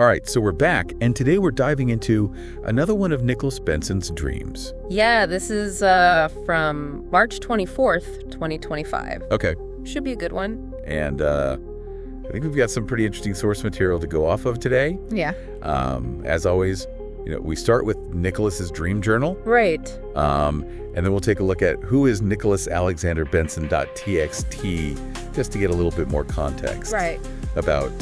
All right, so we're back, and today we're diving into another one of Nicholas Benson's dreams. Yeah, this is from March 24th, 2025. Okay. Should be a good one. And I think we've got some pretty interesting source material to go off of today. Yeah. As always, we start with Nicholas's dream journal. Right. And then we'll take a look at who is nicholasalexanderbenson.txt, just to get a little bit more context. Right. About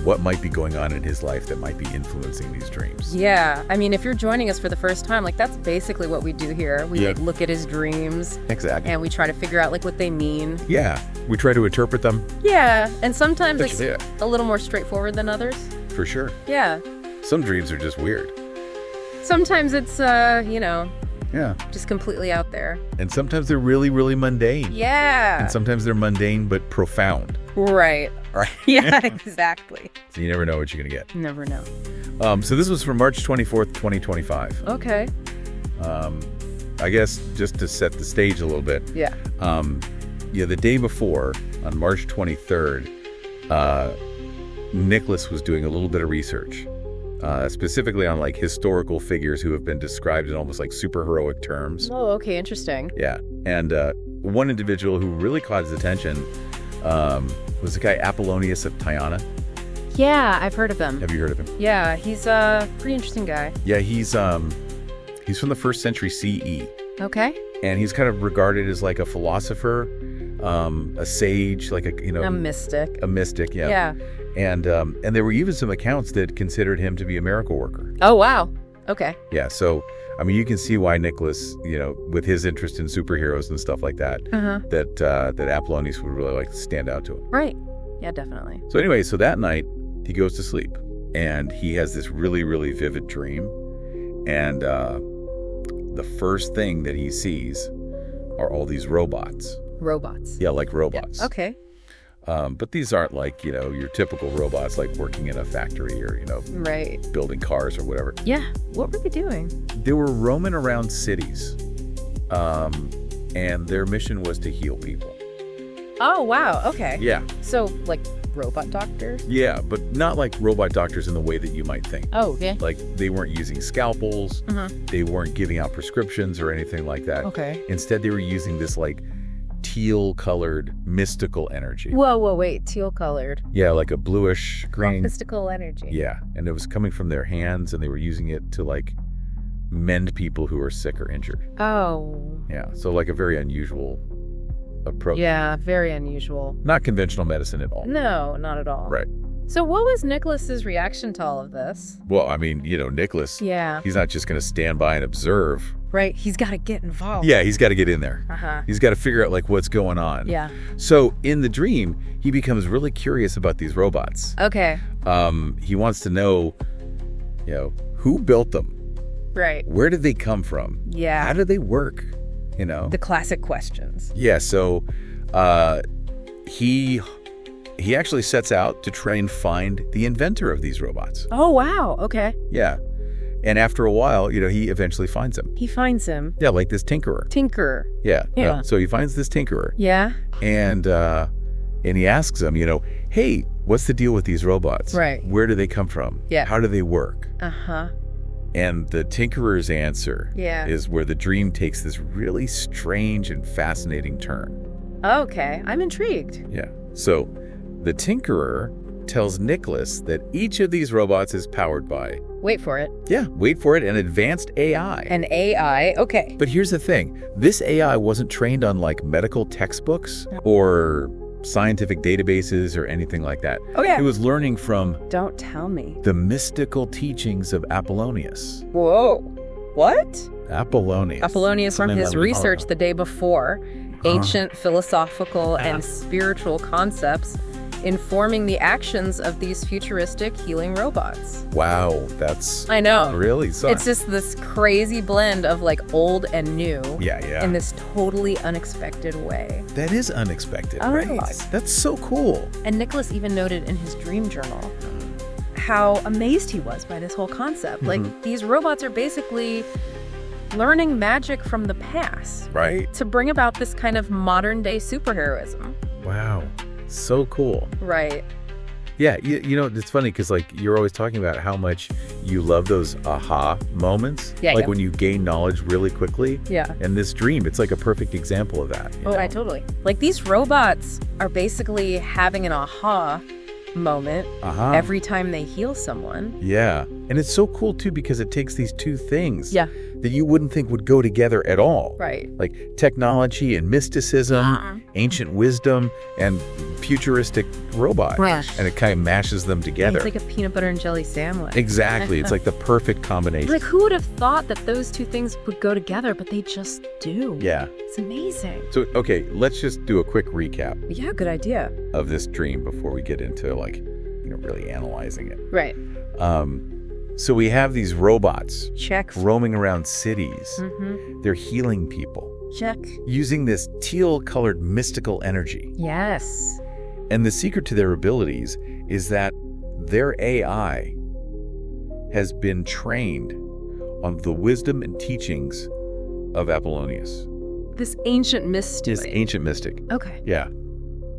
what might be going on in his life that might be influencing these dreams. Yeah. I mean, if you're joining us for the first time, that's basically what we do here. We look at his dreams. Exactly. And we try to figure out what they mean. Yeah. We try to interpret them. Yeah. And sometimes it's a little more straightforward than others. For sure. Yeah. Some dreams are just weird. Sometimes it's, yeah, just completely out there. And sometimes they're really, really mundane. Yeah. And sometimes they're mundane but profound. Right. Right. Yeah, exactly. So you never know what you're going to get. Never know. So this was from March 24th, 2025. Okay. I guess just to set the stage a little bit. Yeah. The day before, on March 23rd, Nicholas was doing a little bit of research, specifically on historical figures who have been described in almost superheroic terms. Oh, okay, interesting. Yeah. And one individual who really caught his attention was the guy Apollonius of Tyana. Yeah, I've heard of him. Have you heard of him? Yeah, he's a pretty interesting guy. Yeah, he's from the 1st century CE. Okay. And he's kind of regarded as a philosopher, a sage, a mystic. A mystic, yeah. Yeah. And there were even some accounts that considered him to be a miracle worker. Oh, wow. Okay. Yeah, so you can see why Nicholas, with his interest in superheroes and stuff like that, that Apollonius would really like to stand out to him. Right. Yeah, definitely. So anyway, so that night he goes to sleep and he has this really, really vivid dream. And the first thing that he sees are all these robots. Robots. Yeah, like robots. Yeah. Okay. But these aren't your typical robots working in a factory or, right, building cars or whatever. Yeah. What were they doing? They were roaming around cities. And their mission was to heal people. Oh, wow. Okay. Yeah. So, robot doctors? Yeah, but not robot doctors in the way that you might think. Oh, yeah. They weren't using scalpels. They weren't giving out prescriptions or anything like that. Okay. Instead, they were using this teal-colored mystical energy. Whoa, wait. Teal-colored? Yeah, a bluish green. Mystical energy. Yeah, and it was coming from their hands, and they were using it to mend people who are sick or injured. Oh. Yeah, so a very unusual approach. Yeah, very unusual. Not conventional medicine at all. No, not at all. Right. So what was Nicholas's reaction to all of this? Well, Nicholas, yeah, he's not just going to stand by and observe. Right, he's got to get involved. Yeah, he's got to get in there. Uh-huh. He's got to figure out what's going on. Yeah. So in the dream, he becomes really curious about these robots. Okay. He wants to know, who built them? Right. Where did they come from? Yeah. How do they work? The classic questions. Yeah, so he actually sets out to try and find the inventor of these robots. Oh, wow. Okay. Yeah. And after a while, he eventually finds him. He finds him. Yeah, this tinkerer. Tinkerer. Yeah. Yeah. So he finds this tinkerer. Yeah. And he asks him, hey, what's the deal with these robots? Right. Where do they come from? Yeah. How do they work? Uh-huh. And the tinkerer's answer is where the dream takes this really strange and fascinating turn. Okay, I'm intrigued. Yeah. So the tinkerer tells Nicholas that each of these robots is powered by... Wait for it. Yeah, wait for it, an advanced AI. An AI, okay. But here's the thing. This AI wasn't trained on medical textbooks or scientific databases or anything like that. Okay. It was learning from... Don't tell me. The mystical teachings of Apollonius. Whoa. What? Apollonius. Apollonius from his research the day before, ancient philosophical and spiritual concepts informing the actions of these futuristic healing robots. Wow, that's... I know. Really? It's just this crazy blend of old and new. Yeah. In this totally unexpected way. That is unexpected, Oh. right? That's so cool. And Nicholas even noted in his dream journal how amazed he was by this whole concept. These robots are basically learning magic from the past. Right. To bring about this kind of modern day superheroism. Wow. So cool. Right. Yeah, you know, it's funny because like you're always talking about how much you love those aha moments. Yeah, like yeah. when you gain knowledge really quickly. Yeah. And this dream, it's like a perfect example of that. you know? Right, totally. Like these robots are basically having an aha moment every time they heal someone. Yeah. And it's so cool too because it takes these two things Yeah. that you wouldn't think would go together at all. Right. Like technology and mysticism, ancient wisdom, and futuristic robots. Right. And it kind of mashes them together. It's like a peanut butter and jelly sandwich. Exactly. It's like the perfect combination. Like, who would have thought that those two things would go together, but they just do. Yeah. It's amazing. So, okay, let's just do a quick recap Yeah, good idea. of this dream before we get into like, you know, really analyzing it. Right. So we have these robots Check. roaming around cities. Mm-hmm. They're healing people Check. using this teal-colored mystical energy. Yes. And the secret to their abilities is that their AI has been trained on the wisdom and teachings of Apollonius, This ancient mystery. this ancient mystic. Okay. Yeah.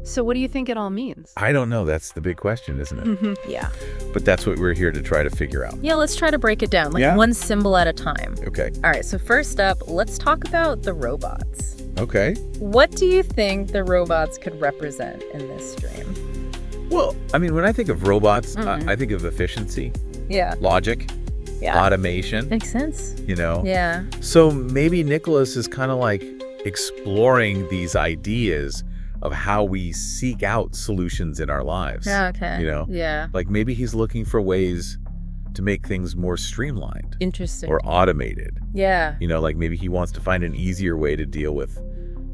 So what do you think it all means? I don't know. That's the big question, isn't it? Mm-hmm. Yeah. But that's what we're here to try to figure out. Yeah, let's try to break it down, like Yeah? one symbol at a time. Okay. All right, so first up, let's talk about the robots. Okay. What do you think the robots could represent in this dream? Well, I mean, when I think of robots, Mhm. I think of efficiency, Yeah. logic, Yeah. automation, Makes sense. you know? Yeah. So maybe Nicholas is kind of like exploring these ideas of how we seek out solutions in our lives. Yeah, okay. You know? Yeah. Like maybe he's looking for ways to make things more streamlined Interesting. or automated. Yeah. You know, like maybe he wants to find an easier way to deal with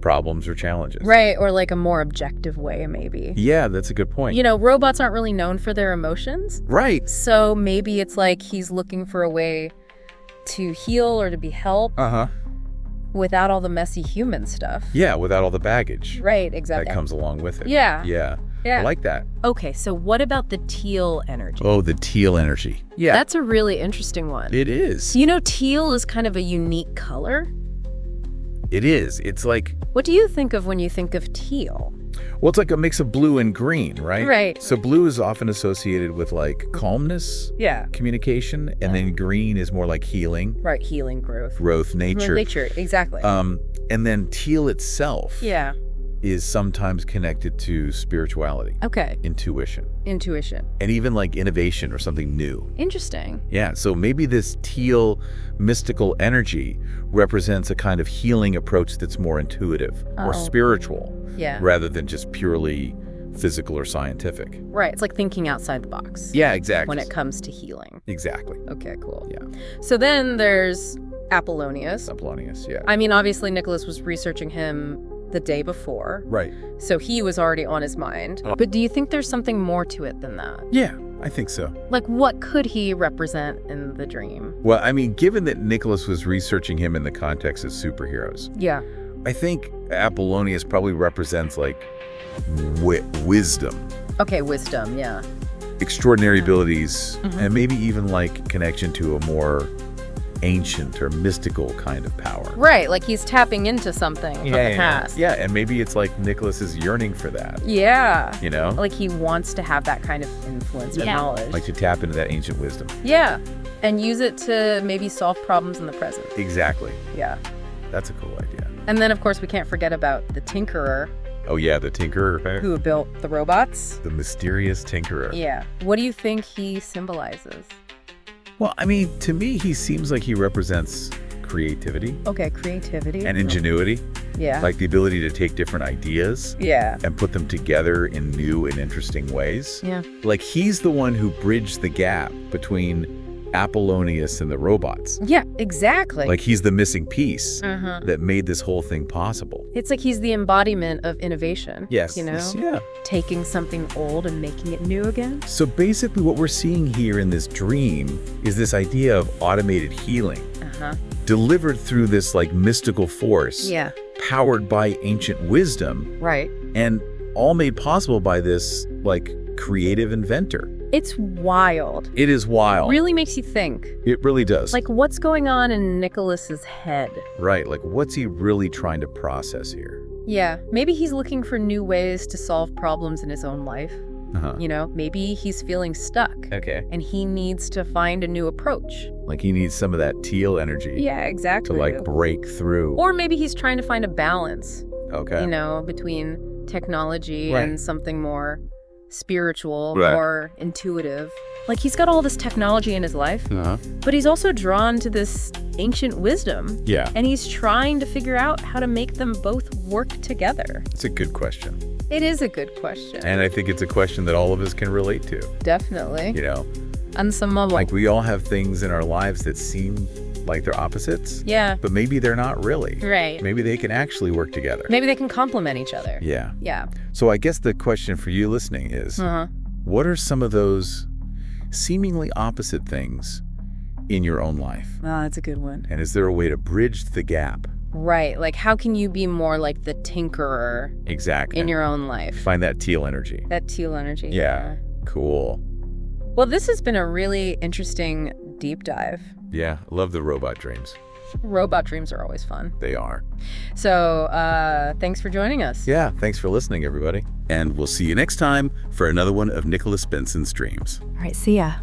problems or challenges. Right, or like a more objective way, maybe. Yeah, that's a good point. You know, robots aren't really known for their emotions. Right. So maybe it's like he's looking for a way to heal or to be helped Uh-huh. without all the messy human stuff. Yeah, without all the baggage Right, exactly. that comes along with it. Yeah. Yeah. Yeah. I like that. Okay, so what about the teal energy? Oh, the teal energy. Yeah. That's a really interesting one. It is. You know, teal is kind of a unique color. It is. It's like, What do you think of when you think of teal? well, it's like a mix of blue and green, right? Right. So blue is often associated with like calmness, Yeah. communication, and then green is more like healing, Right, healing, growth. growth, nature. Nature, exactly. And then teal itself Yeah. is sometimes connected to spirituality, Okay. intuition, Intuition. and even like innovation or something new. Interesting. Yeah, so maybe this teal mystical energy represents a kind of healing approach that's more intuitive or Oh. spiritual Yeah. rather than just purely physical or scientific. Right. It's like thinking outside the box. Yeah, exactly. When it comes to healing. Exactly. Okay, cool. Yeah. So then there's Apollonius. Apollonius, yeah. I mean, obviously Nicholas was researching him the day before, Right. so he was already on his mind. But do you think there's something more to it than that? Yeah, I think so. Like, what could he represent in the dream? Well, I mean, given that Nicholas was researching him in the context of superheroes, Yeah. I think Apollonius probably represents like wisdom, Okay, wisdom, yeah. extraordinary abilities, Mhm. and maybe even like connection to a more ancient or mystical kind of power. Right, like he's tapping into something from the past. Yeah, and maybe it's like Nicholas is yearning for that, Yeah. you know? Like he wants to have that kind of influence or knowledge. Like to tap into that ancient wisdom. Yeah. And use it to maybe solve problems in the present. Exactly. Yeah. That's a cool idea. And then, of course, we can't forget about the Tinkerer Oh yeah, the Tinkerer. who built the robots. The mysterious Tinkerer. Yeah. What do you think he symbolizes? Well, I mean, to me, he seems like he represents creativity Okay, creativity. and ingenuity, Yeah. like the ability to take different ideas Yeah. and put them together in new and interesting ways. Yeah. Like he's the one who bridged the gap between Apollonius and the robots. Yeah, exactly. Like he's the missing piece Uh-huh. that made this whole thing possible. It's like he's the embodiment of innovation. Yes. You know? Yeah. Taking something old and making it new again. So basically what we're seeing here in this dream is this idea of automated healing Uh-huh. delivered through this like mystical force Yeah. powered by ancient wisdom Right. and all made possible by this like creative inventor. It's wild. It is wild. Really makes you think. It really does. Like, what's going on in Nicholas's head? Right. Like what's he really trying to process here? Yeah, maybe he's looking for new ways to solve problems in his own life. Uh-huh. Maybe he's feeling stuck. Okay. And he needs to find a new approach. Like he needs some of that teal energy. Yeah, exactly. To break through. Or maybe he's trying to find a balance. Okay. Between technology Right. and something more spiritual, Right. more intuitive. Like he's got all this technology in his life, Uh-huh. but he's also drawn to this ancient wisdom. Yeah. And he's trying to figure out how to make them both work together. It's a good question. It is a good question. And I think it's a question that all of us can relate to. Definitely. And some of Like we all have things in our lives that seem like they're opposites. Yeah. But maybe they're not really. Right. Maybe they can actually work together. Maybe they can complement each other. Yeah. Yeah. So I guess the question for you listening is, Uh-huh. what are some of those seemingly opposite things in your own life? Oh, that's a good one. And is there a way to bridge the gap? Right. Like how can you be more like the tinkerer Exactly. in your own life? Find that teal energy. That teal energy. Yeah. Cool. Well, this has been a really interesting deep dive. Yeah. Love the robot dreams. Robot dreams are always fun. They are. So thanks for joining us. Yeah. Thanks for listening, everybody. And we'll see you next time for another one of Nicholas Benson's Dreams. All right. See ya.